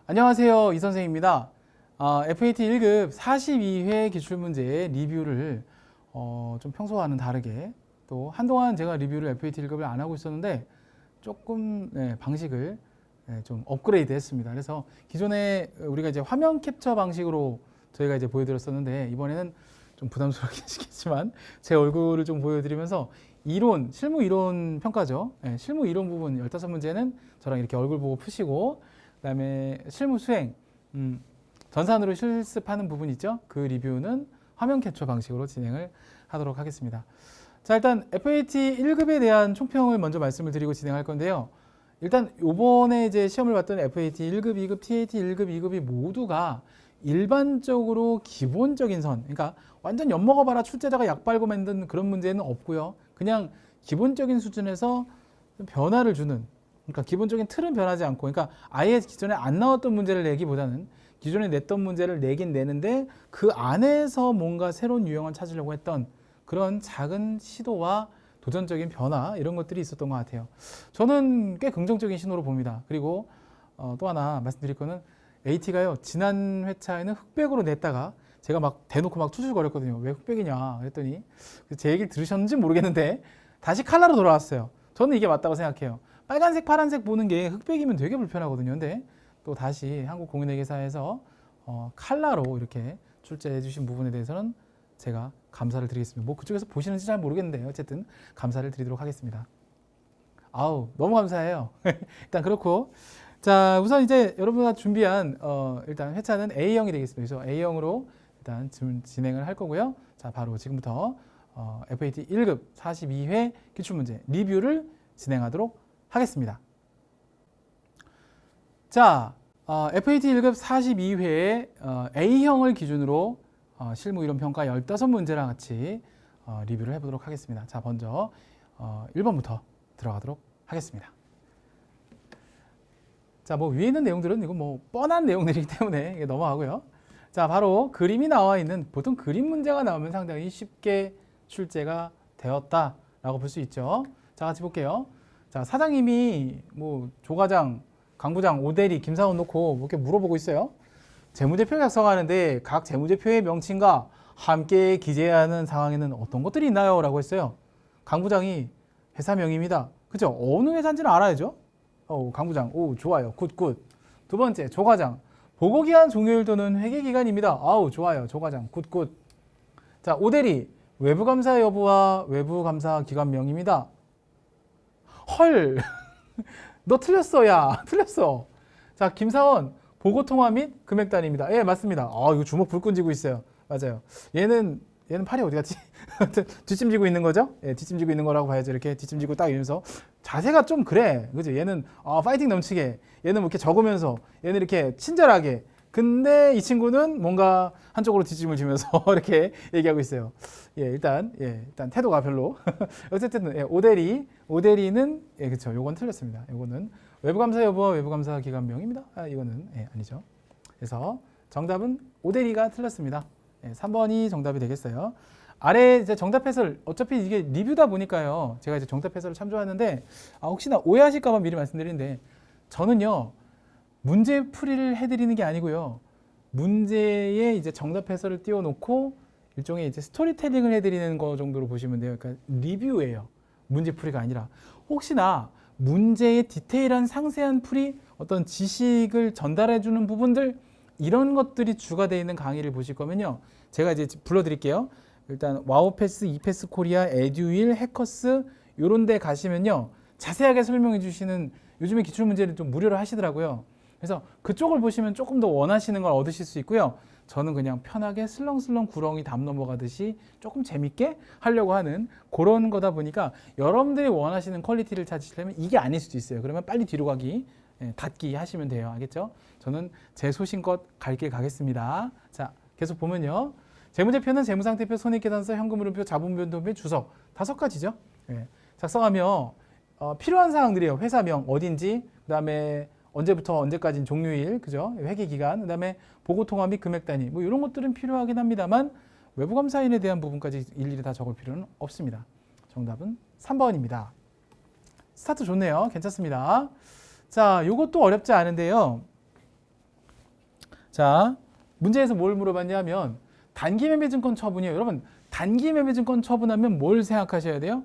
안녕하세요. 이 선생입니다. FAT 1급 42회 기출문제 리뷰를 좀 평소와는 다르게 또 한동안 제가 리뷰를 FAT 1급을 안 하고 있었는데 조금 방식을 좀 업그레이드 했습니다. 그래서 기존에 우리가 이제 화면 캡처 방식으로 저희가 이제 보여드렸었는데 이번에는 좀 부담스럽게 하시겠지만 제 얼굴을 좀 보여드리면서 실무 이론 평가죠. 실무 이론 부분 15문제는 저랑 이렇게 얼굴 보고 푸시고 그다음에 실무 수행, 전산으로 실습하는 부분 있죠? 그 리뷰는 화면 캡처 방식으로 진행을 하도록 하겠습니다. 자, 일단 FAT 1급에 대한 총평을 먼저 말씀을 드리고 진행할 건데요. 일단 요번에 이제 시험을 봤던 FAT 1급, 2급, TAT 1급, 2급이 모두가 일반적으로 기본적인 선, 그러니까 완전 엿먹어봐라 출제자가 약 빨고 만든 그런 문제는 없고요. 그냥 기본적인 수준에서 변화를 주는, 그러니까 기본적인 틀은 변하지 않고, 그러니까 아예 기존에 안 나왔던 문제를 내기보다는 기존에 냈던 문제를 내긴 내는데 그 안에서 뭔가 새로운 유형을 찾으려고 했던 그런 작은 시도와 도전적인 변화 이런 것들이 있었던 것 같아요. 저는 꽤 긍정적인 신호로 봅니다. 그리고 또 하나 말씀드릴 거는 AT가요. 지난 회차에는 흑백으로 냈다가 제가 막 대놓고 막 투줄거렸거든요. 왜 흑백이냐 그랬더니 제 얘기를 들으셨는지 모르겠는데 다시 칼라로 돌아왔어요. 저는 이게 맞다고 생각해요. 빨간색, 파란색 보는 게 흑백이면 되게 불편하거든요. 근데 또 다시 한국공인회계사에서 칼라로 이렇게 출제해 주신 부분에 대해서는 제가 감사를 드리겠습니다. 뭐 그쪽에서 보시는지 잘 모르겠는데 어쨌든 감사를 드리도록 하겠습니다. 아우 너무 감사해요. 일단 그렇고 자 우선 이제 여러분과 준비한 일단 회차는 A형이 되겠습니다. 그래서 A형으로 일단 진행을 할 거고요. 자 바로 지금부터 FAT 1급 42회 기출문제 리뷰를 진행하도록 하겠습니다. 자 FAT 1급 42회의 A형을 기준으로 실무 이론 평가 15문제랑 같이 리뷰를 해보도록 하겠습니다. 자, 먼저 1번부터 들어가도록 하겠습니다. 자, 뭐 위에 있는 내용들은 이거 뭐 뻔한 내용들이기 때문에 이게 넘어가고요. 자, 바로 그림이 나와 있는 보통 그림 문제가 나오면 상당히 쉽게 출제가 되었다라고 볼 수 있죠. 자, 같이 볼게요. 자, 사장님이 뭐 조과장, 강부장, 오대리, 김사원 놓고 뭐 이렇게 물어보고 있어요. 재무제표 작성하는데 각 재무제표의 명칭과 함께 기재해야 하는 상황에는 어떤 것들이 있나요? 라고 했어요. 강부장이 회사명입니다. 그죠? 어느 회사인지는 알아야죠. 강부장, 오 좋아요. 굿굿. 두 번째, 조과장. 보고기한 종료일 또는 회계기간입니다. 아우 좋아요. 조과장, 굿굿. 자, 오대리. 외부감사 여부와 외부감사 기관명입니다. 헐. 너 틀렸어, 야. 틀렸어. 자, 김사원. 보고통화 및 금액단입니다. 예, 맞습니다. 이거 주먹 불끈 쥐고 있어요. 맞아요. 얘는 팔이 어디 갔지? 뒷짐지고 있는 거죠? 예, 뒷짐지고 있는 거라고 봐야죠. 이렇게 뒷짐지고 딱 이러면서 자세가 좀 그래. 그죠? 얘는 파이팅 넘치게. 얘는 뭐 이렇게 적으면서 얘는 이렇게 친절하게. 근데 이 친구는 뭔가 한쪽으로 뒷짐을 지면서 이렇게 얘기하고 있어요. 일단 태도가 별로. 어쨌든 오대리는 그렇죠. 요건 틀렸습니다. 요거는 외부감사 여부와 외부감사 기관명입니다. 이거는 아니죠. 그래서 정답은 오대리가 틀렸습니다. 3번이 정답이 되겠어요. 아래 이제 정답 해설 어차피 이게 리뷰다 보니까요. 제가 이제 정답 해설을 참조하는데 혹시나 오해하실까봐 미리 말씀드리는데 저는요 문제 풀이를 해드리는 게 아니고요 문제에 이제 정답 해설을 띄워놓고 일종의 이제 스토리텔링을 해드리는 거 정도로 보시면 돼요. 그러니까 리뷰예요. 문제 풀이가 아니라 혹시나 문제의 디테일한 상세한 풀이 어떤 지식을 전달해주는 부분들 이런 것들이 주가 되어 있는 강의를 보실 거면요. 제가 이제 불러드릴게요. 일단 와우패스, 이패스 코리아, 에듀윌, 해커스 이런 데 가시면요. 자세하게 설명해 주시는 요즘에 기출문제를 좀 무료로 하시더라고요. 그래서 그쪽을 보시면 조금 더 원하시는 걸 얻으실 수 있고요. 저는 그냥 편하게 슬렁슬렁 구렁이 담 넘어가듯이 조금 재밌게 하려고 하는 그런 거다 보니까 여러분들이 원하시는 퀄리티를 찾으시려면 이게 아닐 수도 있어요. 그러면 빨리 뒤로 가기, 닫기 하시면 돼요. 알겠죠? 저는 제 소신껏 갈 길 가겠습니다. 자, 계속 보면요. 재무제표는 재무상태표, 손익계산서, 현금흐름표, 자본변동표, 주석 5가지죠. 작성하며 필요한 사항들이에요. 회사명 어딘지, 그 다음에 언제부터 언제까지는 종료일, 그죠? 회계기간, 그 다음에 보고통화 및 금액단위, 뭐 이런 것들은 필요하긴 합니다만 외부감사인에 대한 부분까지 일일이 다 적을 필요는 없습니다. 정답은 3번입니다. 스타트 좋네요. 괜찮습니다. 자, 요것도 어렵지 않은데요. 자, 문제에서 뭘 물어봤냐면 단기 매매 증권 처분이요. 여러분, 단기 매매 증권 처분하면 뭘 생각하셔야 돼요?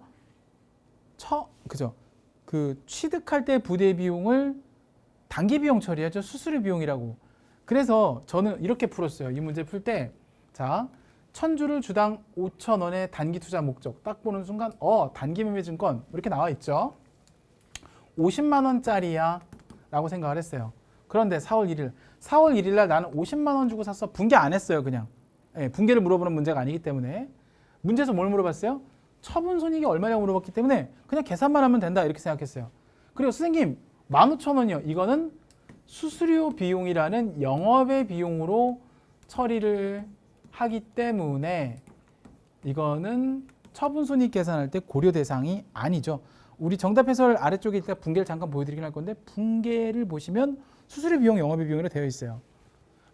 그죠? 그 취득할 때 부대 비용을 단기 비용 처리하죠. 수수료 비용이라고. 그래서 저는 이렇게 풀었어요. 이 문제 풀 때, 자, 1000주를 주당 5,000원의 단기 투자 목적 딱 보는 순간 단기 매매 증권 이렇게 나와 있죠. 50만 원짜리야 라고 생각을 했어요. 그런데 4월 1일 날 나는 50만 원 주고 샀어. 분개 안 했어요. 그냥. 예, 분개를 물어보는 문제가 아니기 때문에. 문제에서 뭘 물어봤어요? 처분 손익이 얼마냐고 물어봤기 때문에 그냥 계산만 하면 된다 이렇게 생각했어요. 그리고 선생님 15,000원이요. 이거는 수수료 비용이라는 영업의 비용으로 처리를 하기 때문에 이거는 처분 손익 계산할 때 고려 대상이 아니죠. 우리 정답 해설 아래쪽에 일단 분개를 잠깐 보여드리긴 할 건데 분개를 보시면 수수료 비용, 영업의 비용으로 되어 있어요.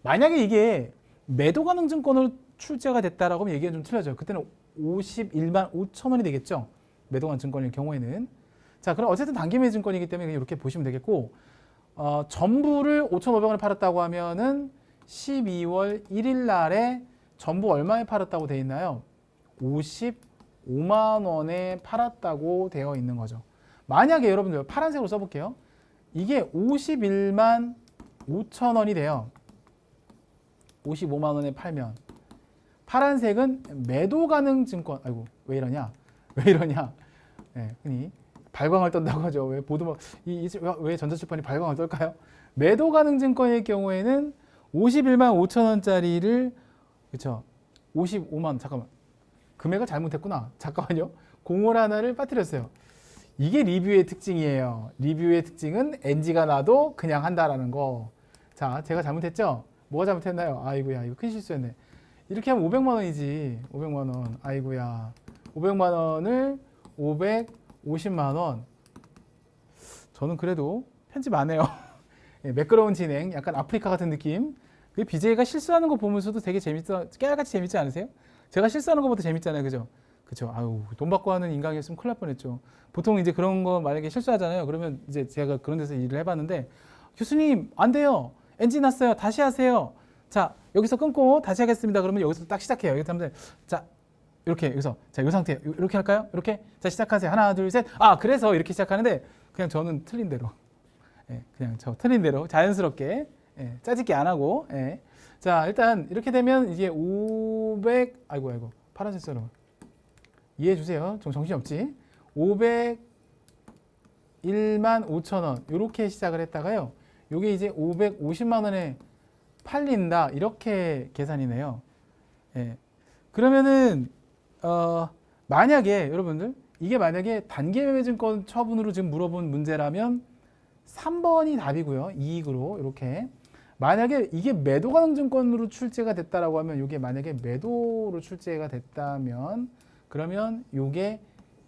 만약에 이게 매도 가능 증권으로 출제가 됐다라고 하면 얘기가 좀 틀려져요. 그때는 51만 5천 원이 되겠죠. 매도 가능 증권일 경우에는. 자, 그럼 어쨌든 단기 매매 증권이기 때문에 이렇게 보시면 되겠고 전부를 5,500원에 팔았다고 하면은 12월 1일 날에 전부 얼마에 팔았다고 되어 있나요? 55만 원에 팔았다고 되어 있는 거죠. 만약에 여러분들 파란색으로 써볼게요. 이게 51만 5천 원이 돼요. 55만 원에 팔면 파란색은 매도 가능 증권. 아이고 왜 이러냐? 네, 흔히 발광을 떤다고 하죠. 왜 보도막 왜 전자출판이 발광을 떨까요? 매도 가능 증권의 경우에는 51만 5천 원짜리를 그렇죠. 55만 원 잠깐만. 금액을 잘못했구나. 잠깐만요. 공을 하나를 빠뜨렸어요. 이게 리뷰의 특징이에요. 리뷰의 특징은 NG가 나도 그냥 한다라는 거. 자, 제가 잘못했죠? 뭐가 잘못했나요? 아이고야, 이거 큰 실수했네. 이렇게 하면 500만 원이지. 500만 원. 아이고야. 500만 원을 550만 원. 저는 그래도 편집 안 해요. 매끄러운 진행, 약간 아프리카 같은 느낌. BJ가 실수하는 거 보면서도 되게 깨알같이 재밌지 않으세요? 제가 실수하는 것보다 재밌잖아요. 그죠? 그죠? 아유, 돈 받고 하는 인간이었으면 큰일 날 뻔했죠. 보통 이제 그런 거 만약에 실수하잖아요. 그러면 이제 제가 그런 데서 일을 해봤는데, 교수님, 안 돼요. 엔진 났어요. 다시 하세요. 자, 여기서 끊고 다시 하겠습니다. 그러면 여기서 딱 시작해요. 여기서 하면 자, 이렇게, 여기서. 자, 이 상태. 이렇게 할까요? 이렇게? 자, 시작하세요. 하나, 둘, 셋. 아, 그래서 이렇게 시작하는데, 그냥 저는 틀린 대로. 예, 그냥 저 틀린 대로 자연스럽게. 예, 짜집기 안 하고. 예. 자, 일단 이렇게 되면 이게 500, 아이고, 파란색 써로. 이해해 주세요. 좀 정신없지. 501만 5천 원. 이렇게 시작을 했다가요. 요게 이제 550만 원에 팔린다. 이렇게 계산이네요. 예. 그러면은, 만약에 여러분들, 이게 만약에 단기 매매 증권 처분으로 지금 물어본 문제라면 3번이 답이고요. 이익으로 이렇게. 만약에 이게 매도 가능 증권으로 출제가 됐다라고 하면 이게 만약에 매도로 출제가 됐다면 그러면 이게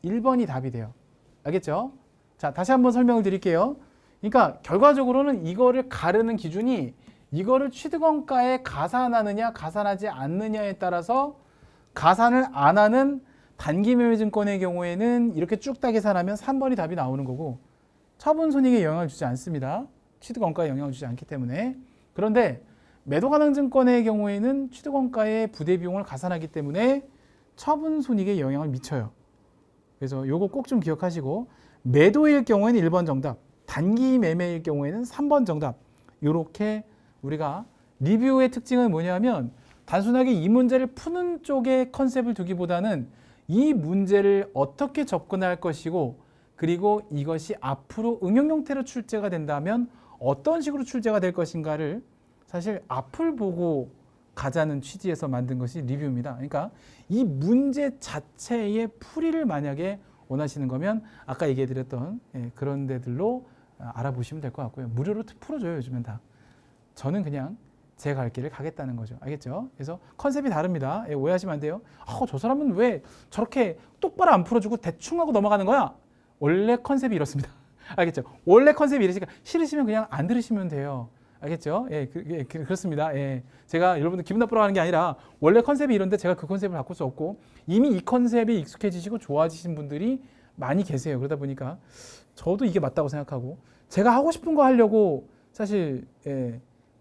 1번이 답이 돼요. 알겠죠? 자, 다시 한번 설명을 드릴게요. 그러니까 결과적으로는 이거를 가르는 기준이 이거를 취득원가에 가산하느냐 가산하지 않느냐에 따라서 가산을 안 하는 단기 매매 증권의 경우에는 이렇게 쭉 다 계산하면 3번이 답이 나오는 거고 처분 손익에 영향을 주지 않습니다. 취득원가에 영향을 주지 않기 때문에. 그런데 매도 가능 증권의 경우에는 취득원가의 부대 비용을 가산하기 때문에 처분 손익에 영향을 미쳐요. 그래서 요거 꼭 좀 기억하시고 매도일 경우에는 1번 정답, 단기 매매일 경우에는 3번 정답. 요렇게 우리가 리뷰의 특징은 뭐냐면 단순하게 이 문제를 푸는 쪽에 컨셉을 두기보다는 이 문제를 어떻게 접근할 것이고 그리고 이것이 앞으로 응용 형태로 출제가 된다면 어떤 식으로 출제가 될 것인가를 사실 앞을 보고 가자는 취지에서 만든 것이 리뷰입니다. 그러니까 이 문제 자체의 풀이를 만약에 원하시는 거면 아까 얘기해드렸던 그런 데들로 알아보시면 될 것 같고요. 무료로 풀어줘요, 요즘엔 다. 저는 그냥 제 갈 길을 가겠다는 거죠. 알겠죠? 그래서 컨셉이 다릅니다. 오해하시면 안 돼요. 저 사람은 왜 저렇게 똑바로 안 풀어주고 대충 하고 넘어가는 거야? 원래 컨셉이 이렇습니다. 알겠죠? 원래 컨셉이 이러니까 싫으시면 그냥 안 들으시면 돼요. 알겠죠? 예, 그렇습니다. 예. 제가 여러분들 기분 나쁘라고 하는 게 아니라 원래 컨셉이 이런데 제가 그 컨셉을 바꿀 수 없고 이미 이 컨셉에 익숙해지시고 좋아지신 분들이 많이 계세요. 그러다 보니까 저도 이게 맞다고 생각하고 제가 하고 싶은 거 하려고 사실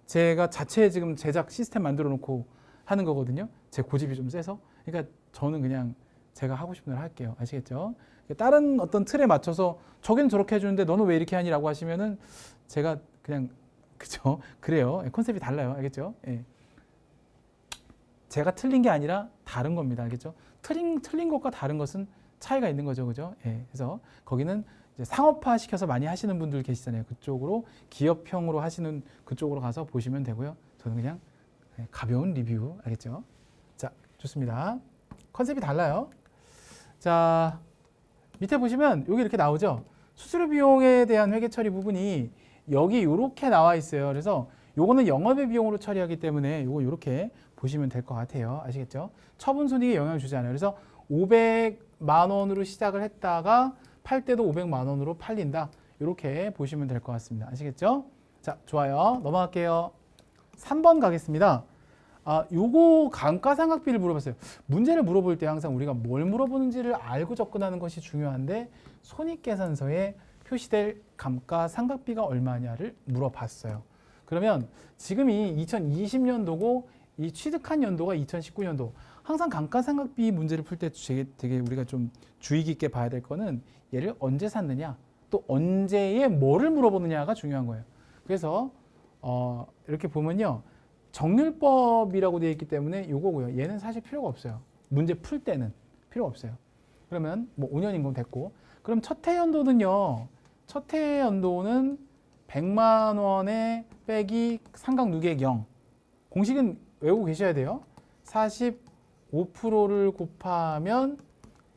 제가 자체 지금 제작 시스템 만들어 놓고 하는 거거든요. 제 고집이 좀 세서. 그러니까 저는 그냥 제가 하고 싶은 대로 할게요. 아시겠죠? 다른 어떤 틀에 맞춰서 저긴 저렇게 해주는데 너는 왜 이렇게 하니라고 하시면은 제가 그냥 그죠? 그래요. 컨셉이 달라요. 알겠죠? 예. 제가 틀린 게 아니라 다른 겁니다. 알겠죠? 틀린 것과 다른 것은 차이가 있는 거죠. 그죠? 예. 그래서 거기는 이제 상업화 시켜서 많이 하시는 분들 계시잖아요. 그쪽으로 기업형으로 하시는 그쪽으로 가서 보시면 되고요. 저는 그냥 가벼운 리뷰. 알겠죠? 자, 좋습니다. 컨셉이 달라요. 자, 밑에 보시면 여기 이렇게 나오죠. 수수료 비용에 대한 회계 처리 부분이 여기 이렇게 나와 있어요. 그래서 요거는 영업의 비용으로 처리하기 때문에 요거 이렇게 보시면 될 것 같아요. 아시겠죠? 처분 손익에 영향을 주지 않아요. 그래서 500만 원으로 시작을 했다가 팔 때도 500만 원으로 팔린다. 이렇게 보시면 될 것 같습니다. 아시겠죠? 자, 좋아요. 넘어갈게요. 3번 가겠습니다. 요거 감가상각비를 물어봤어요. 문제를 물어볼 때 항상 우리가 뭘 물어보는지를 알고 접근하는 것이 중요한데 손익계산서에 표시될 감가상각비가 얼마냐를 물어봤어요. 그러면 지금이 2020년도고 이 취득한 연도가 2019년도. 항상 감가상각비 문제를 풀 때 되게 우리가 좀 주의 깊게 봐야 될 거는 얘를 언제 샀느냐, 또 언제에 뭐를 물어보느냐가 중요한 거예요. 그래서 이렇게 보면요. 정률법이라고 되어 있기 때문에 요거고요. 얘는 사실 필요가 없어요. 문제 풀 때는 필요 없어요. 그러면 뭐 5년 임금 됐고, 그럼 첫 해 연도는요. 첫 해 연도는 100만 원에 빼기 상각 누계액 0. 공식은 외우고 계셔야 돼요. 45%를 곱하면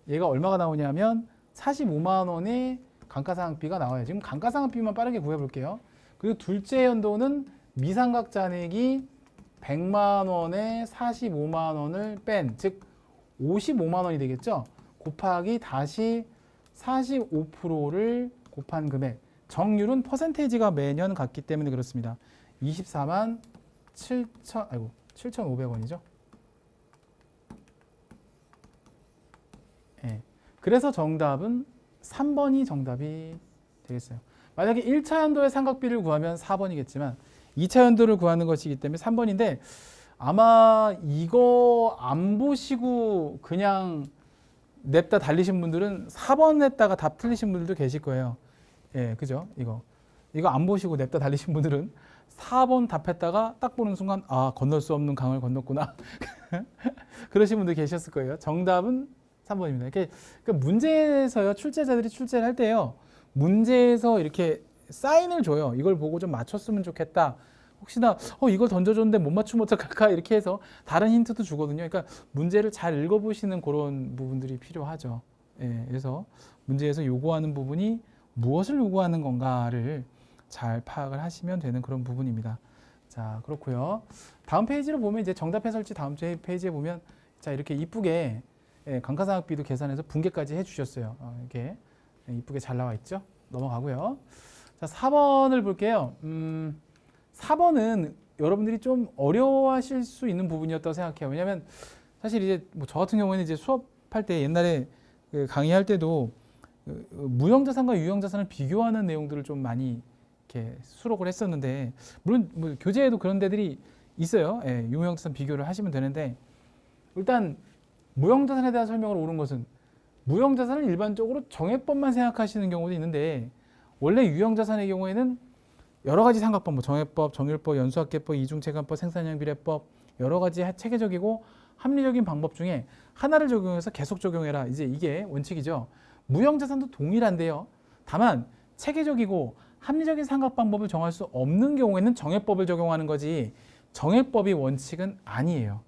얘가 얼마가 나오냐면 45만 원의 감가상각비가 나와요. 지금 감가상각비만 빠르게 구해볼게요. 그리고 둘째 연도는 미상각 잔액이 100만 원에 45만 원을 뺀, 즉 55만 원이 되겠죠. 곱하기 다시 45%를 곱한 금액. 정률은 퍼센테이지가 매년 같기 때문에 그렇습니다. 24만 7,500원이죠. 예. 그래서 정답은 3번이 정답이 되겠어요. 만약에 1차 연도의 상각비를 구하면 4번이겠지만 2차 연도를 구하는 것이기 때문에 3번인데 아마 이거 안 보시고 그냥 냅다 달리신 분들은 4번 냈다가 답 틀리신 분들도 계실 거예요. 예, 그죠? 이거 안 보시고 냅다 달리신 분들은 4번 답했다가 딱 보는 순간 건널 수 없는 강을 건넜구나. 그러신 분들 계셨을 거예요. 정답은 3번입니다. 그러니까 문제에서요, 출제자들이 출제를 할 때요, 문제에서 이렇게 사인을 줘요. 이걸 보고 좀 맞췄으면 좋겠다. 혹시나 이걸 던져줬는데 못 맞추면 어떡할까 이렇게 해서 다른 힌트도 주거든요. 그러니까 문제를 잘 읽어보시는 그런 부분들이 필요하죠. 예, 그래서 문제에서 요구하는 부분이 무엇을 요구하는 건가를 잘 파악을 하시면 되는 그런 부분입니다. 자, 그렇고요. 다음 페이지를 보면 이제 정답 해설지 다음 페이지에 보면 자, 이렇게 이쁘게 감가상각비도 계산해서 분계까지 해주셨어요. 이렇게 이쁘게 잘 나와 있죠. 넘어가고요. 자, 4번을 볼게요. 4번은 여러분들이 좀 어려워하실 수 있는 부분이었다고 생각해요. 왜냐하면 사실 이제 뭐 저 같은 경우에는 이제 수업할 때 옛날에 강의할 때도 무형자산과 유형자산을 비교하는 내용들을 좀 많이 이렇게 수록을 했었는데, 물론 뭐 교재에도 그런 데들이 있어요. 예, 유형자산 비교를 하시면 되는데, 일단 무형자산에 대한 설명을 옳은 것은 무형자산을 일반적으로 정액법만 생각하시는 경우도 있는데, 원래 유형자산의 경우에는 여러 가지 상각법, 뭐 정액법, 정률법, 연수학계법, 이중체감법, 생산형 비례법, 여러 가지 체계적이고 합리적인 방법 중에 하나를 적용해서 계속 적용해라. 이제 이게 원칙이죠. 무형자산도 동일한데요. 다만 체계적이고 합리적인 상각 방법을 정할 수 없는 경우에는 정액법을 적용하는 거지 정액법이 원칙은 아니에요.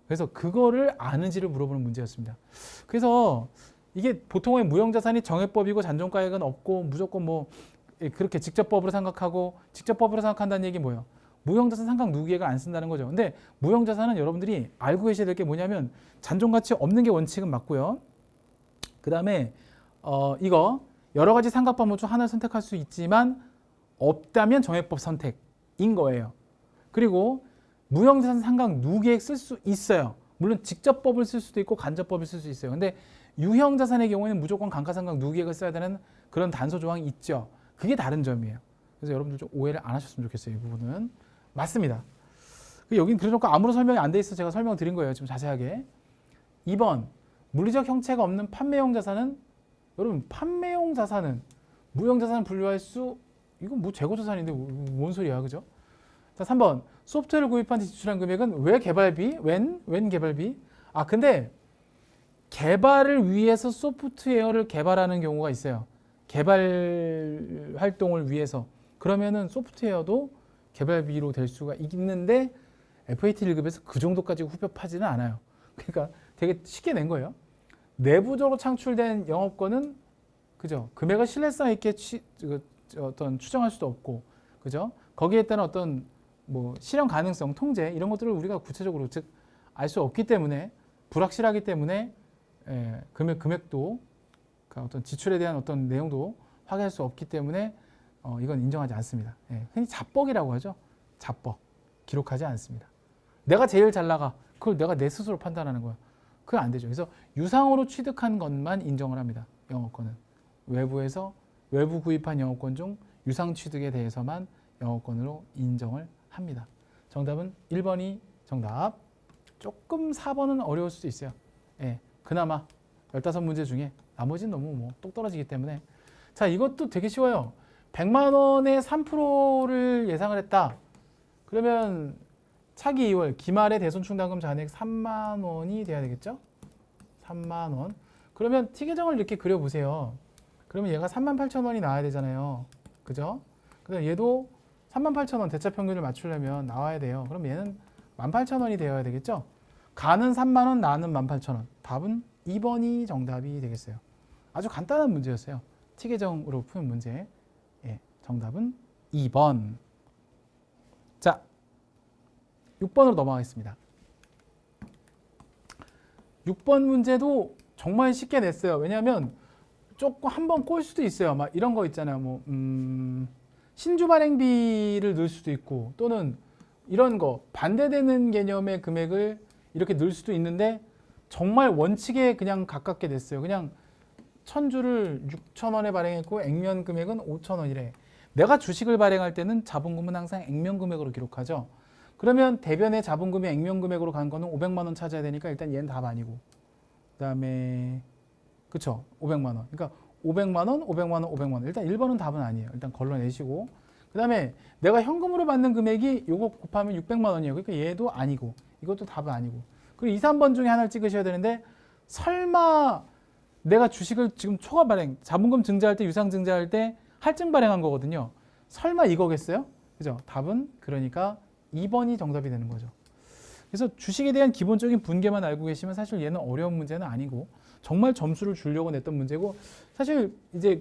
그래서 그거를 아는지를 물어보는 문제였습니다. 그래서 이게 보통의 무형자산이 정액법이고 잔존가액은 없고 무조건 뭐 그렇게 직접법으로 생각하고, 직접법으로 생각한다는 얘기 뭐예요? 무형자산 상각 누계액을 안 쓴다는 거죠. 근데 무형자산은 여러분들이 알고 계셔야 될 게 뭐냐면 잔존가치 없는 게 원칙은 맞고요. 그 다음에 이거 여러 가지 상각 방법 중 하나를 선택할 수 있지만 없다면 정액법 선택인 거예요. 그리고 무형자산 상각 누계액 쓸 수 있어요. 물론 직접법을 쓸 수도 있고 간접법을 쓸 수 있어요. 근데 유형자산의 경우에는 무조건 감가상각 누계액을 써야 되는 그런 단서 조항이 있죠. 그게 다른 점이에요. 그래서 여러분들 좀 오해를 안 하셨으면 좋겠어요. 이 부분은 맞습니다. 여긴 그래놓고 아무런 설명이 안 돼 있어 제가 설명드린 거예요. 좀 자세하게. 2번 물리적 형체가 없는 판매용 자산은 여러분 판매용 자산은 무형 자산을 분류할 수 이건 뭐 재고 자산인데 뭔 소리야 그죠? 자 3번 소프트웨어를 구입한 뒤 지출한 금액은 왜 개발비? 웬 개발비? 아 근데 개발을 위해서 소프트웨어를 개발하는 경우가 있어요. 개발 활동을 위해서 그러면은 소프트웨어도 개발비로 될 수가 있는데 FAT 1급에서 그 정도까지 후벼파지는 않아요. 그러니까 되게 쉽게 낸 거예요. 내부적으로 창출된 영업권은 그죠? 금액을 신뢰성 있게 어떤 추정할 수도 없고, 그죠? 거기에 따른 어떤 뭐 실현 가능성, 통제 이런 것들을 우리가 구체적으로 즉 알 수 없기 때문에 불확실하기 때문에 금액도 그러니까 어떤 지출에 대한 어떤 내용도 확인할 수 없기 때문에 이건 인정하지 않습니다. 흔히 잡벅이라고 하죠. 잡벅 기록하지 않습니다. 내가 제일 잘 나가 그걸 내가 내 스스로 판단하는 거야. 그건 안 되죠. 그래서 유상으로 취득한 것만 인정을 합니다. 영업권은 외부 구입한 영업권 중 유상 취득에 대해서만 영업권으로 인정을 합니다. 정답은 1번이 정답. 조금 4번은 어려울 수도 있어요. 그나마 15문제 중에 나머지는 너무 뭐 똑 떨어지기 때문에 자 이것도 되게 쉬워요. 100만 원에 3%를 예상을 했다. 그러면 차기 2월 기말의 대손충당금 잔액 3만 원이 돼야 되겠죠? 3만 원. 그러면 T계정을 이렇게 그려보세요. 그러면 얘가 38,000원이 나와야 되잖아요. 그죠? 그다음 얘도 38,000원 대차 평균을 맞추려면 나와야 돼요. 그럼 얘는 18,000원이 되어야 되겠죠? 가는 3만 원, 나는 18,000원. 답은 2번이 정답이 되겠어요. 아주 간단한 문제였어요. T계정으로 푸는 문제. 정답은 2번. 자, 6번으로 넘어가겠습니다. 6번 문제도 정말 쉽게 냈어요. 왜냐하면 조금 한번 꼴 수도 있어요. 막 이런 거 있잖아요. 뭐 신주 발행비를 넣을 수도 있고 또는 이런 거 반대되는 개념의 금액을 이렇게 넣을 수도 있는데 정말 원칙에 그냥 가깝게 냈어요. 그냥 1000주를 6,000원에 발행했고 액면 금액은 5,000원이래. 내가 주식을 발행할 때는 자본금은 항상 액면 금액으로 기록하죠. 그러면 대변의 자본금이 액면 금액으로 간 거는 500만 원 찾아야 되니까 일단 얘는 답 아니고 그다음에 그쵸 500만 원. 그러니까 500만 원, 500만 원, 500만 원. 일단 1번은 답은 아니에요. 일단 걸러내시고 그다음에 내가 현금으로 받는 금액이 요거 곱하면 600만 원이에요. 그러니까 얘도 아니고 이것도 답은 아니고 그리고 2, 3번 중에 하나를 찍으셔야 되는데 설마 내가 주식을 지금 초과 발행 자본금 증자할 때 유상 증자할 때 할증 발행한 거거든요. 설마 이거겠어요? 그죠? 답은 그러니까 2번이 정답이 되는 거죠. 그래서 주식에 대한 기본적인 분계만 알고 계시면 사실 얘는 어려운 문제는 아니고 정말 점수를 주려고 냈던 문제고 사실 이제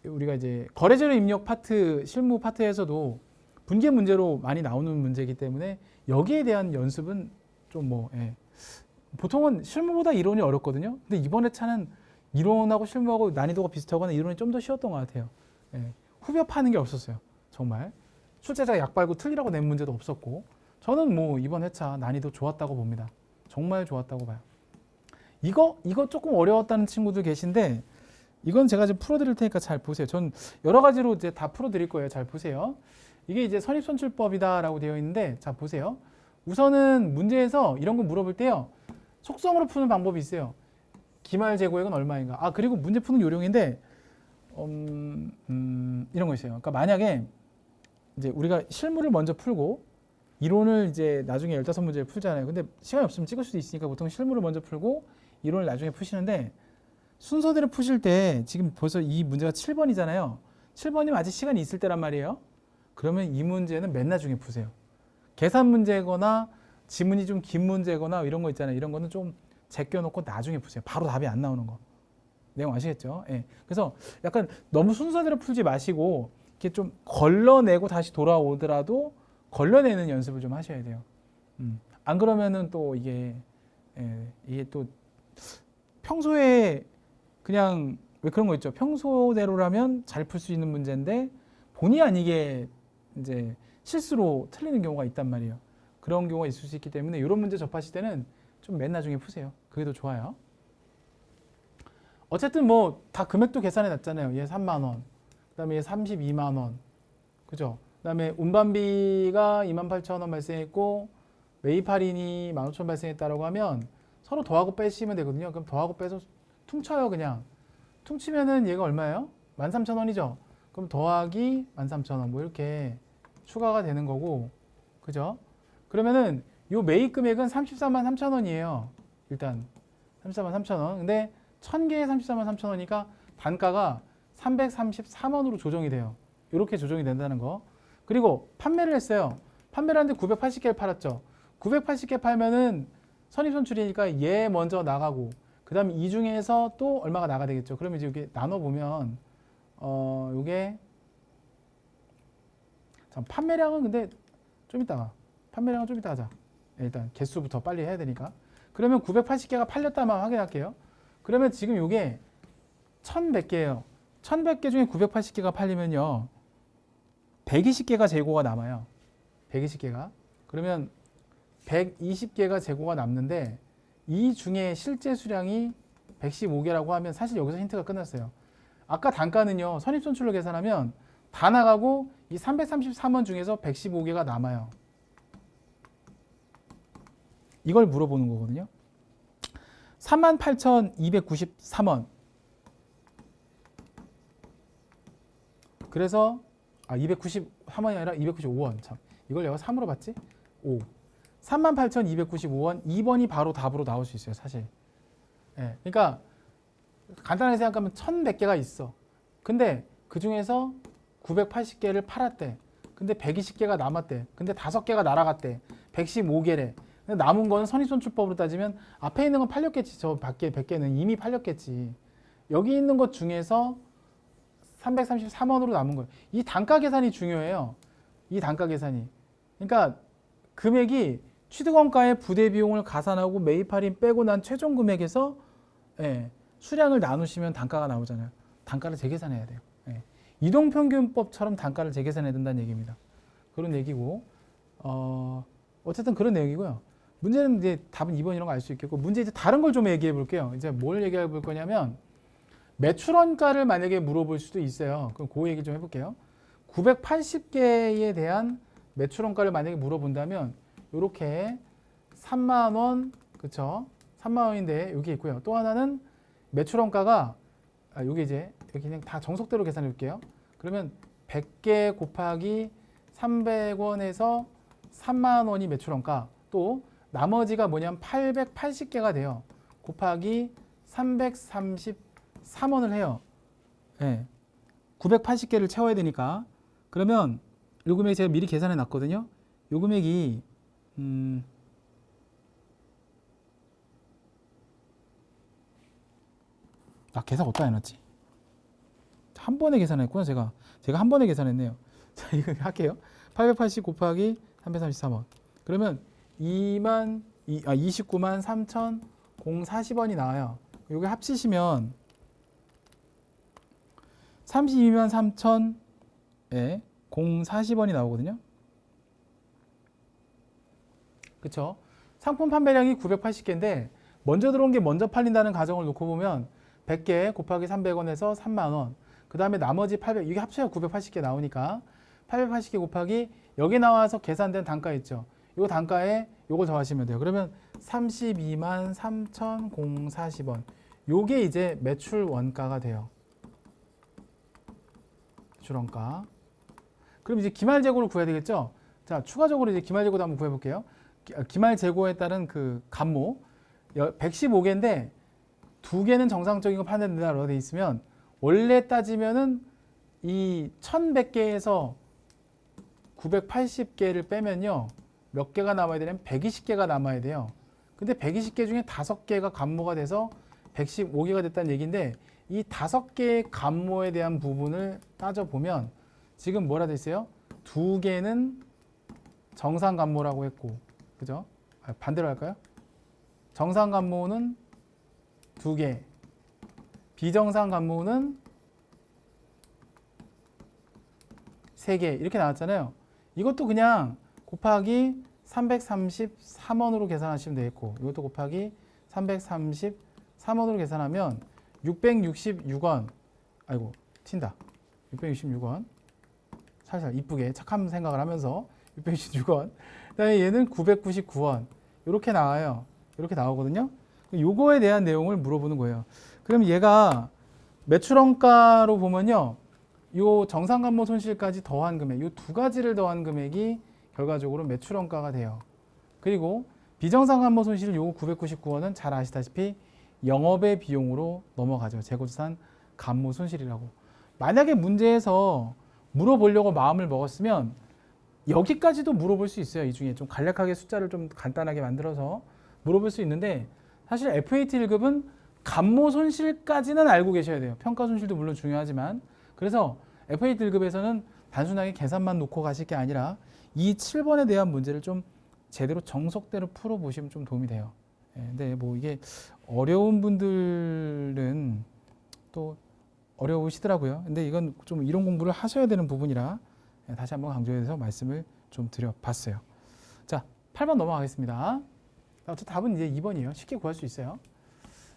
우리가 이제 거래자료 입력 파트 실무 파트에서도 분계 문제로 많이 나오는 문제이기 때문에 여기에 대한 연습은 좀 보통은 실무보다 이론이 어렵거든요. 근데 이번 회차는 이론하고 실무하고 난이도가 비슷하거나 이론이 좀 더 쉬웠던 것 같아요. 후벼 파는 게 없었어요. 정말 출제자가 약 빨고 틀리라고 낸 문제도 없었고 저는 뭐 이번 회차 난이도 좋았다고 봅니다. 정말 좋았다고 봐요. 이거 조금 어려웠다는 친구들 계신데 이건 제가 지금 풀어드릴 테니까 잘 보세요. 전 여러 가지로 이제 다 풀어드릴 거예요. 잘 보세요. 이게 이제 선입선출법이다라고 되어 있는데 자 보세요. 우선은 문제에서 이런 거 물어볼 때요. 속성으로 푸는 방법이 있어요. 기말 재고액은 얼마인가? 아 그리고 문제 푸는 요령인데 이런 거 있어요. 그러니까 만약에 이제 우리가 실무를 먼저 풀고 이론을 이제 나중에 15문제를 풀잖아요. 근데 시간이 없으면 찍을 수도 있으니까 보통 실무를 먼저 풀고 이론을 나중에 푸시는데 순서대로 푸실 때 지금 벌써 이 문제가 7번이잖아요. 7번이면 아직 시간이 있을 때란 말이에요. 그러면 이 문제는 맨 나중에 푸세요. 계산 문제거나 지문이 좀 긴 문제거나 이런 거 있잖아요. 이런 거는 좀 제껴놓고 나중에 푸세요. 바로 답이 안 나오는 거. 내용 아시겠죠? 그래서 약간 너무 순서대로 풀지 마시고 이렇게 좀 걸러내고 다시 돌아오더라도 걸러내는 연습을 좀 하셔야 돼요. 안 그러면은 또 이게 또 평소에 그냥 왜 그런 거 있죠? 평소대로라면 잘 풀 수 있는 문제인데 본의 아니게 이제 실수로 틀리는 경우가 있단 말이에요. 그런 경우가 있을 수 있기 때문에 이런 문제 접하실 때는 좀 맨 나중에 푸세요. 그게 더 좋아요. 어쨌든 뭐 다 금액도 계산해 놨잖아요. 얘 3만 원, 그다음에 얘 32만 원, 그죠? 그다음에 운반비가 28,000원 발생했고 매입 할인이 15,000원 발생했다라고 하면 서로 더하고 빼시면 되거든요. 그럼 더하고 빼서 퉁쳐요. 그냥 퉁치면은 얘가 얼마예요? 13,000원이죠. 그럼 더하기 13,000원 뭐 이렇게 추가가 되는 거고, 그죠? 그러면은 요 매입 금액은 34만 3천원이에요. 일단 34만 3천원. 근데 1000개에 34만 3천원이니까 단가가 333원으로 조정이 돼요. 이렇게 조정이 된다는 거. 그리고 판매를 했어요. 판매를 하는데 980개를 팔았죠. 980개 팔면은 선입선출이니까 얘 먼저 나가고, 그 다음에 이 중에서 또 얼마가 나가야 되겠죠. 그러면 이제 이게 나눠보면 요게 자, 판매량은 근데 좀 이따가 판매량은 좀 이따 하자. 일단 개수부터 빨리 해야 되니까. 그러면 980개가 팔렸다만 확인할게요. 그러면 지금 요게 1100개예요. 1100개 중에 980개가 팔리면요 120개가 재고가 남아요. 120개가. 그러면 120개가 재고가 남는데 이 중에 실제 수량이 115개라고 하면 사실 여기서 힌트가 끝났어요. 아까 단가는요 선입선출로 계산하면 다 나가고 이 333원 중에서 115개가 남아요. 이걸 물어보는 거거든요. 38,293원. 그래서 293원이 아니라 295원. 참. 이걸 내가 3으로 봤지? 5. 38,295원. 2번이 바로 답으로 나올 수 있어요, 사실. 예. 그러니까 간단하게 생각하면 1,100개가 있어. 근데 그 중에서 980개를 팔았대. 근데 120개가 남았대. 근데 5개가 날아갔대. 115개래. 남은 거는 선입선출법으로 따지면 앞에 있는 건 팔렸겠지. 저 밖에 100개는 이미 팔렸겠지. 여기 있는 것 중에서 333원으로 남은 거예요. 이 단가 계산이 중요해요. 이 단가 계산이. 그러니까 금액이 취득원가의 부대 비용을 가산하고 매입 할인 빼고 난 최종 금액에서 수량을 나누시면 단가가 나오잖아요. 단가를 재계산해야 돼요. 이동평균법처럼 단가를 재계산해야 된다는 얘기입니다. 그런 얘기고 어쨌든 그런 내용이고요. 문제는 이제 답은 2번 이런 거 알 수 있겠고, 문제 이제 다른 걸 좀 얘기해 볼게요. 이제 뭘 얘기해 볼 거냐면 매출원가를 만약에 물어볼 수도 있어요. 그럼 그 얘기 좀 해볼게요. 980개에 대한 매출원가를 만약에 물어본다면 이렇게 3만 원, 그쵸? 3만 원인데 여기 있고요. 또 하나는 매출원가가 여기 이제 여기 그냥 다 정석대로 계산해 볼게요. 그러면 100개 곱하기 300원에서 3만 원이 매출원가, 또 나머지가 뭐냐면 880개가 돼요. 곱하기 333원을 해요. 980개를 채워야 되니까. 그러면 요 금액 제가 미리 계산해 놨거든요. 요 금액이 계산 어디다 해놨지? 한 번에 계산했구나. 제가 한 번에 계산했네요. 자, 이거 할게요. 880 곱하기 333원. 그러면 29만 3,040원이 나와요. 여기 합치시면 32만 3,000에 040원이 나오거든요. 그쵸? 상품 판매량이 980개인데 먼저 들어온 게 먼저 팔린다는 가정을 놓고 보면 100개 곱하기 300원에서 3만원, 그 다음에 나머지 800, 이게 합쳐야 980개 나오니까 880개 곱하기 여기 나와서 계산된 단가 있죠. 이 단가에 요걸 더하시면 돼요. 그러면 32만 3,040원. 요게 이제 매출 원가가 돼요. 매출 원가. 그럼 이제 기말 재고를 구해야 되겠죠? 자, 추가적으로 이제 기말 재고도 한번 구해 볼게요. 기말 재고에 따른 그 감모 115개인데 2개는 정상적인 거 판단된다고 돼 있으면 원래 따지면은 이 1100개에서 980개를 빼면요. 몇 개가 남아야 되냐면 120개가 남아야 돼요. 근데 120개 중에 5개가 감모가 돼서 115개가 됐다는 얘기인데 이 5개의 감모에 대한 부분을 따져보면 지금 뭐라 돼 있어요? 2개는 정상 감모라고 했고, 그죠? 반대로 할까요? 정상 감모는 2개, 비정상 감모는 3개 이렇게 나왔잖아요. 이것도 그냥 곱하기 333원으로 계산하시면 되겠고, 이것도 곱하기 333원으로 계산하면 666원, 아이고 튄다, 666원. 살살 이쁘게 착한 생각을 하면서 666원. 그다음에 얘는 999원. 이렇게 나와요. 이렇게 나오거든요. 요거에 대한 내용을 물어보는 거예요. 그럼 얘가 매출원가로 보면요. 요 정상감모 손실까지 더한 금액, 요 두 가지를 더한 금액이 결과적으로 매출원가가 돼요. 그리고 비정상감모 손실 요거 999원은 잘 아시다시피 영업의 비용으로 넘어가죠. 재고자산 감모 손실이라고. 만약에 문제에서 물어보려고 마음을 먹었으면 여기까지도 물어볼 수 있어요. 이 중에 좀 간략하게 숫자를 좀 간단하게 만들어서 물어볼 수 있는데 사실 FAT 1급은 감모 손실까지는 알고 계셔야 돼요. 평가 손실도 물론 중요하지만 그래서 FAT 1급에서는 단순하게 계산만 놓고 가실 게 아니라 이 7번에 대한 문제를 좀 제대로 정석대로 풀어보시면 좀 도움이 돼요. 근데 뭐 이게 어려운 분들은 또 어려우시더라고요. 근데 이건 좀 이론 공부를 하셔야 되는 부분이라 다시 한번 강조해서 말씀을 좀 드려봤어요. 자, 8번 넘어가겠습니다. 답은 이제 2번이에요. 쉽게 구할 수 있어요.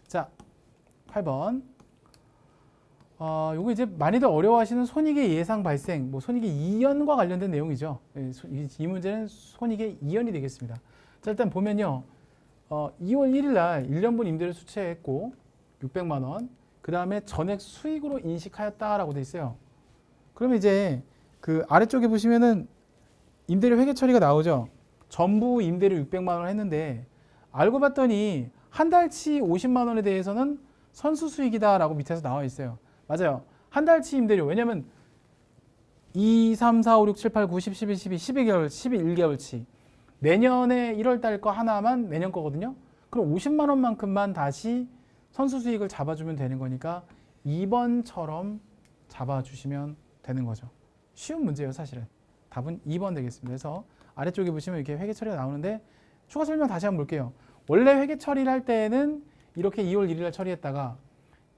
자, 8번. 요거 이제 많이들 어려워하시는 손익의 예상 발생, 뭐 손익의 이연과 관련된 내용이죠. 이 문제는 손익의 이연이 되겠습니다. 자, 일단 보면요. 2월 1일 날 1년분 임대료 수취했고 600만 원. 그 다음에 전액 수익으로 인식하였다라고 돼 있어요. 그러면 이제 그 아래쪽에 보시면은 임대료 회계 처리가 나오죠. 전부 임대료 600만 원 했는데 알고 봤더니 한 달치 50만 원에 대해서는 선수 수익이다라고 밑에서 나와 있어요. 맞아요. 한 달치 임대료. 왜냐면 2, 3, 4, 5, 6, 7, 8, 9, 10, 11, 12, 12개월, 11개월치. 내년에 1월 달 거 하나만 내년 거거든요. 그럼 50만 원만큼만 다시 선수 수익을 잡아주면 되는 거니까 2번처럼 잡아주시면 되는 거죠. 쉬운 문제예요, 사실은. 답은 2번 되겠습니다. 그래서 아래쪽에 보시면 이렇게 회계 처리가 나오는데 추가 설명 다시 한번 볼게요. 원래 회계 처리를 할 때는 이렇게 2월 1일 날 처리했다가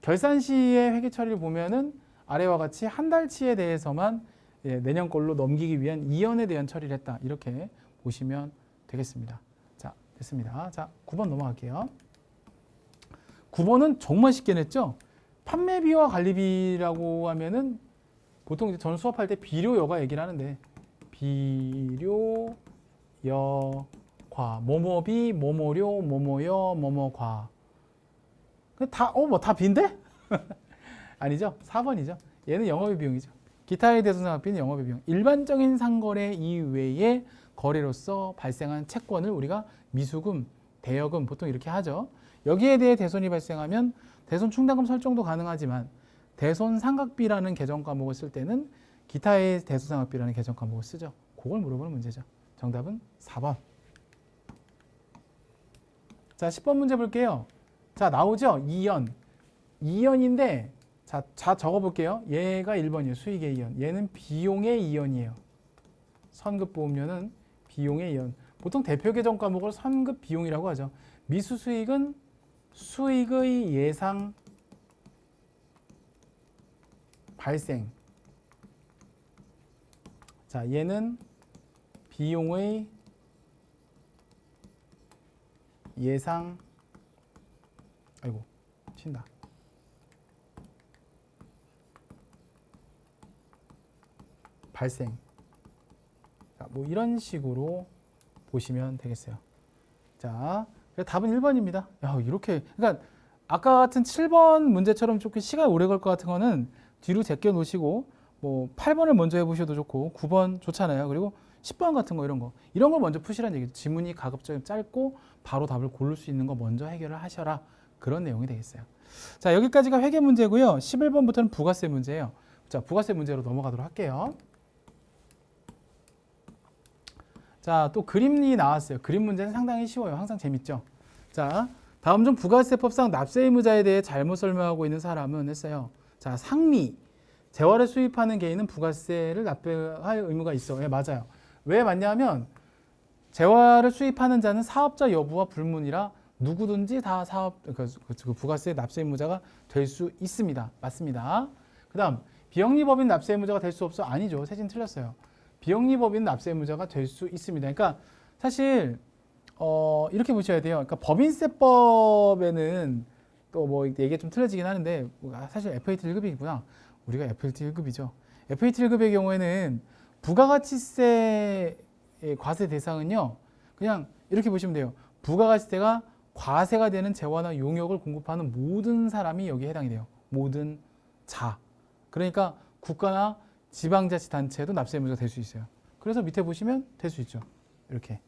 결산 시의 회계 처리를 보면은 아래와 같이 한 달치에 대해서만 내년 걸로 넘기기 위한 이연에 대한 처리를 했다. 이렇게 보시면 되겠습니다. 자, 됐습니다. 자, 9번 넘어갈게요. 9번은 정말 쉽게 냈죠. 판매비와 관리비라고 하면은 보통 저는 수업할 때 비료여과 얘기를 하는데 비료여과 뭐뭐비 뭐뭐료 뭐뭐여 뭐뭐과 다 빈데? 아니죠. 4번이죠. 얘는 영업의 비용이죠. 기타의 대손상학비는 영업의 비용. 일반적인 상거래 이외의 거래로서 발생한 채권을 우리가 미수금, 대여금 보통 이렇게 하죠. 여기에 대해 대손이 발생하면 대손 충당금 설정도 가능하지만 대손 상각비라는 계정 과목을 쓸 때는 기타의 대손상각비라는 계정 과목을 쓰죠. 그걸 물어보는 문제죠. 정답은 4번. 자, 10번 문제 볼게요. 자, 나오죠? 2연. 2연인데 자 적어볼게요. 얘가 1번이에요. 수익의 2연. 얘는 비용의 2연이에요. 선급보험료는 비용의 2연. 보통 대표 계정 과목을 선급 비용이라고 하죠. 미수 수익은 수익의 예상 발생. 자, 얘는 비용의 예상 아이고 튄다. 발생. 자, 뭐 이런 식으로 보시면 되겠어요. 자, 답은 1번입니다. 야, 이렇게 그러니까 아까 같은 7번 문제처럼 조금 시간이 오래 걸 것 같은 거는 뒤로 제껴 놓으시고 뭐 8번을 먼저 해보셔도 좋고 9번 좋잖아요. 그리고 10번 같은 거 이런 걸 먼저 푸시라는 얘기죠. 지문이 가급적 짧고 바로 답을 고를 수 있는 거 먼저 해결을 하셔라. 그런 내용이 되겠어요. 자, 여기까지가 회계 문제고요. 11번부터는 부가세 문제예요. 자, 부가세 문제로 넘어가도록 할게요. 자, 또 그림이 나왔어요. 그림 문제는 상당히 쉬워요. 항상 재밌죠. 자, 다음 중 부가세법상 납세 의무자에 대해 잘못 설명하고 있는 사람은 했어요. 자, 상리. 재화를 수입하는 개인은 부가세를 납부할 의무가 있어. 예, 맞아요. 왜 맞냐면 재화를 수입하는 자는 사업자 여부와 불문이라 누구든지 다 그 부가세 납세 의무자가 될 수 있습니다. 맞습니다. 그다음 비영리법인 납세 의무자가 될 수 없어? 아니죠. 세진 틀렸어요. 비영리법인 납세 의무자가 될 수 있습니다. 그러니까 사실 이렇게 보셔야 돼요. 그러니까 법인세법에는 또 뭐 얘기가 좀 틀려지긴 하는데 사실 FAT 1급이구나. 우리가 FAT 1급이죠. FAT 1급의 경우에는 부가가치세의 과세 대상은요, 그냥 이렇게 보시면 돼요. 부가가치세가 과세가 되는 재화나 용역을 공급하는 모든 사람이 여기에 해당이 돼요. 모든 자. 그러니까 국가나 지방자치단체도 납세 의무자가 될 수 있어요. 그래서 밑에 보시면 될 수 있죠. 이렇게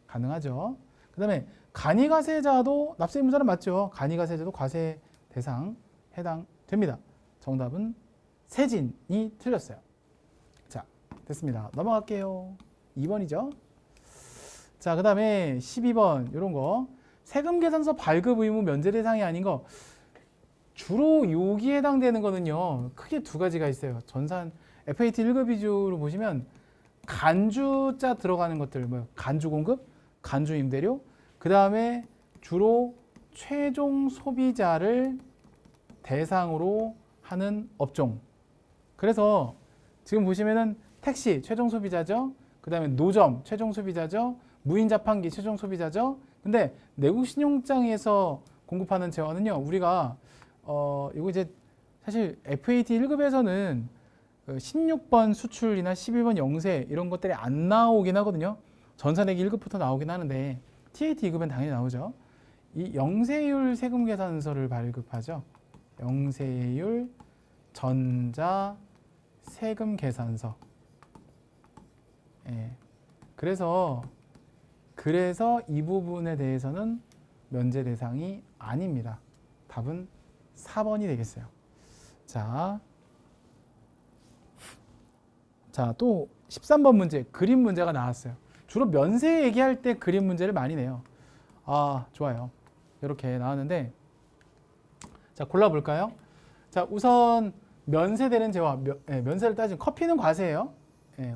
가능하죠. 그 다음에 간이가세자도 납세 의무자는 맞죠. 간이가세자도 과세 대상 해당됩니다. 정답은 세진이 틀렸어요. 자, 됐습니다. 넘어갈게요. 2번이죠. 자, 그 다음에 12번 이런 거. 세금 계산서 발급 의무 면제 대상이 아닌 거. 주로 여기에 해당되는 거는요, 크게 두 가지가 있어요. 전산 FAT 1급 위주로 보시면 간주자 들어가는 것들, 뭐 간주 공급, 간주 임대료, 그 다음에 주로 최종 소비자를 대상으로 하는 업종. 그래서 지금 보시면은 택시 최종 소비자죠. 그 다음에 노점 최종 소비자죠. 무인 자판기 최종 소비자죠. 근데 내국 신용장에서 공급하는 재화는요, 우리가 이거 이제 사실 FAT 1급에서는 16번 수출이나 11번 영세 이런 것들이 안 나오긴 하거든요. 전산액 1급부터 나오긴 하는데 TAT 2급은 당연히 나오죠. 이 영세율 세금 계산서를 발급하죠. 영세율 전자 세금 계산서. 예. 그래서 이 부분에 대해서는 면제 대상이 아닙니다. 답은 4번이 되겠어요. 자, 또 13번 문제, 그림 문제가 나왔어요. 주로 면세 얘기할 때 그림 문제를 많이 내요. 아, 좋아요. 이렇게 나왔는데, 자, 골라볼까요? 자, 우선 면세되는 재화, 면세를 따진 커피는 과세예요.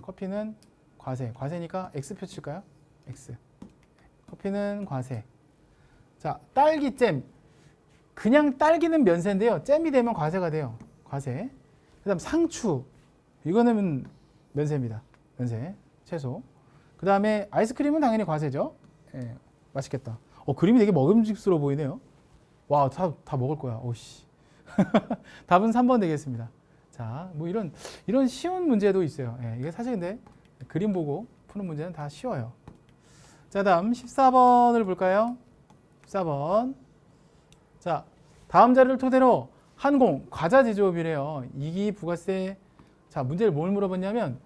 커피는 과세니까 X표 칠까요? X. 커피는 과세. 자, 딸기잼. 그냥 딸기는 면세인데요. 잼이 되면 과세가 돼요. 과세. 그 다음 상추. 이거는 면세입니다. 면세. 채소. 그 다음에 아이스크림은 당연히 과세죠. 예, 맛있겠다. 그림이 되게 먹음직스러워 보이네요. 와, 다 먹을 거야. 오씨. 답은 3번 되겠습니다. 자, 뭐 이런 쉬운 문제도 있어요. 예, 이게 사실 근데 그림 보고 푸는 문제는 다 쉬워요. 자, 다음 14번을 볼까요? 14번. 자, 다음 자료를 토대로 한공 과자 제조업이래요. 이기 부가세. 자, 문제를 뭘 물어봤냐면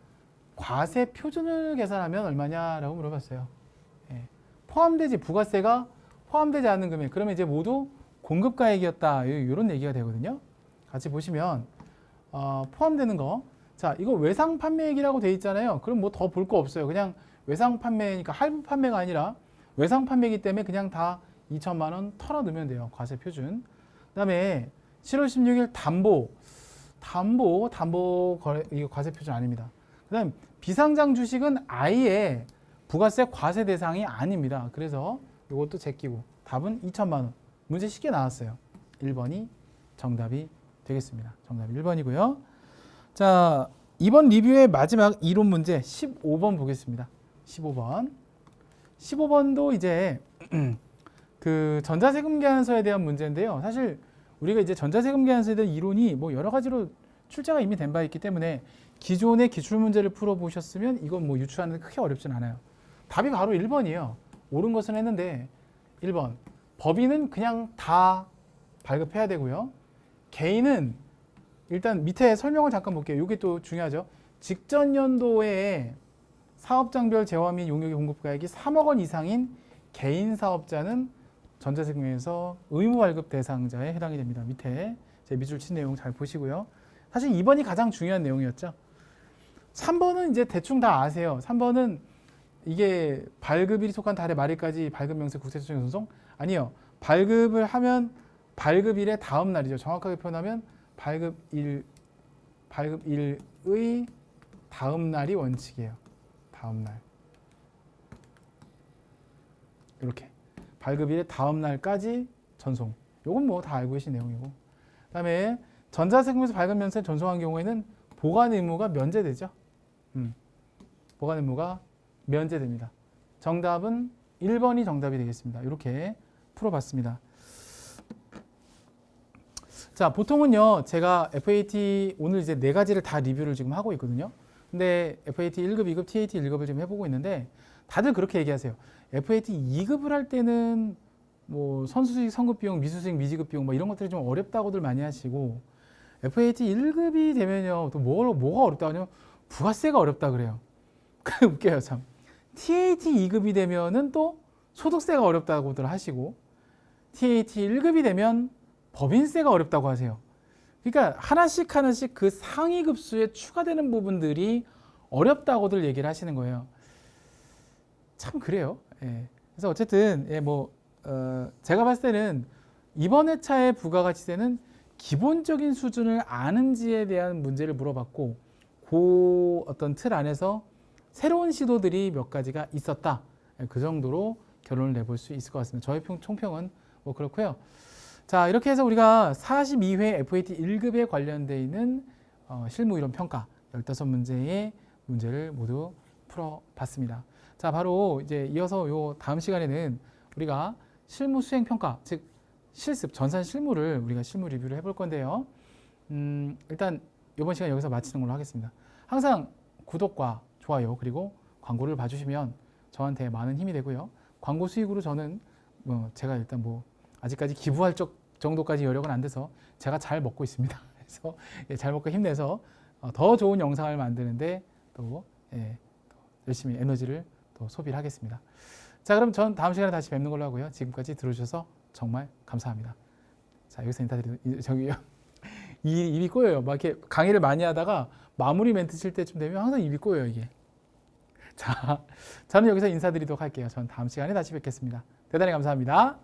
과세 표준을 계산하면 얼마냐라고 물어봤어요. 예. 포함되지 부가세가 포함되지 않는 금액. 그러면 이제 모두 공급가액이었다. 이런 얘기가 되거든요. 같이 보시면 포함되는 거. 자, 이거 외상 판매액이라고 돼 있잖아요. 그럼 뭐 더 볼 거 없어요. 그냥 외상 판매니까 할부 판매가 아니라 외상 판매이기 때문에 그냥 다 2천만 원 털어 넣으면 돼요. 과세 표준. 그다음에 7월 16일 담보 거래, 이거 과세 표준 아닙니다. 그다음 비상장 주식은 아예 부가세 과세 대상이 아닙니다. 그래서 이것도 제끼고 답은 2천만 원. 문제 쉽게 나왔어요. 1번이 정답이 되겠습니다. 정답이 1번이고요. 자, 이번 리뷰의 마지막 이론 문제 15번 보겠습니다. 15번도 이제 그 전자세금 계산서에 대한 문제인데요. 사실 우리가 이제 전자세금 계산서에 대한 이론이 뭐 여러 가지로 출제가 이미 된 바 있기 때문에 기존의 기출 문제를 풀어보셨으면 이건 뭐 유추하는 데 크게 어렵진 않아요. 답이 바로 1번이에요. 옳은 것은 했는데 1번. 법인은 그냥 다 발급해야 되고요. 개인은 일단 밑에 설명을 잠깐 볼게요. 이게 또 중요하죠. 직전 연도에 사업장별 재화 및 용역의 공급가액이 3억 원 이상인 개인 사업자는 전자세금에서 의무 발급 대상자에 해당이 됩니다. 밑에 제 밑줄 친 내용 잘 보시고요. 사실 2번이 가장 중요한 내용이었죠. 3번은 이제 대충 다 아세요. 3번은 이게 발급일이 속한 달의 말일까지 발급 명세 국세청 전송? 아니요. 발급을 하면 발급일의 다음 날이죠. 정확하게 표현하면 발급일의 다음 날이 원칙이에요. 다음 날. 이렇게. 발급일의 다음 날까지 전송. 요건 뭐 다 알고 계신 내용이고. 그다음에 전자세금에서 발급 면세 전송한 경우에는 보관 의무가 면제되죠. 보관 의무가 면제됩니다. 정답은 1번이 정답이 되겠습니다. 이렇게 풀어봤습니다. 자, 보통은요, 제가 FAT 오늘 이제 4가지를 다 리뷰를 지금 하고 있거든요. 근데 FAT 1급, 2급, TAT 1급을 지금 해보고 있는데 다들 그렇게 얘기하세요. FAT 2급을 할 때는 뭐 선수수익, 선급 비용, 미수수익, 미지급 비용 뭐 이런 것들이 좀 어렵다고들 많이 하시고 FAT 1급이 되면요 또 뭐가 어렵다 하냐면 부가세가 어렵다 그래요. 웃겨요 참. TAT 2급이 되면은 또 소득세가 어렵다고들 하시고 TAT 1급이 되면 법인세가 어렵다고 하세요. 그러니까 하나씩 그 상위 급수에 추가되는 부분들이 어렵다고들 얘기를 하시는 거예요. 참 그래요. 예. 그래서 어쨌든 제가 봤을 때는 이번 회차의 부가가치세는 기본적인 수준을 아는지에 대한 문제를 물어봤고 그 어떤 틀 안에서 새로운 시도들이 몇 가지가 있었다. 그 정도로 결론을 내볼 수 있을 것 같습니다. 저의 총평은 뭐 그렇고요. 자, 이렇게 해서 우리가 42회 FAT 1급에 관련되어 있는 실무 이론 평가 15문제의 문제를 모두 풀어봤습니다. 자, 바로 이제 이어서 요 다음 시간에는 우리가 실무 수행 평가, 즉 실습, 전산 실무를 우리가 실무 리뷰를 해볼 건데요. 일단 이번 시간 여기서 마치는 걸로 하겠습니다. 항상 구독과 좋아요 그리고 광고를 봐주시면 저한테 많은 힘이 되고요. 광고 수익으로 저는 제가 일단 아직까지 기부할 정도까지 여력은 안 돼서 제가 잘 먹고 있습니다. 그래서 잘 먹고 힘내서 더 좋은 영상을 만드는데 또 열심히 에너지를 또 소비를 하겠습니다. 자, 그럼 전 다음 시간에 다시 뵙는 걸로 하고요. 지금까지 들어주셔서 정말 감사합니다. 자, 여기서 저기요. 입이 꼬여요. 막 이렇게 강의를 많이 하다가 마무리 멘트 칠 때쯤 되면 항상 입이 꼬여요, 이게. 자, 저는 여기서 인사드리도록 할게요. 전 다음 시간에 다시 뵙겠습니다. 대단히 감사합니다.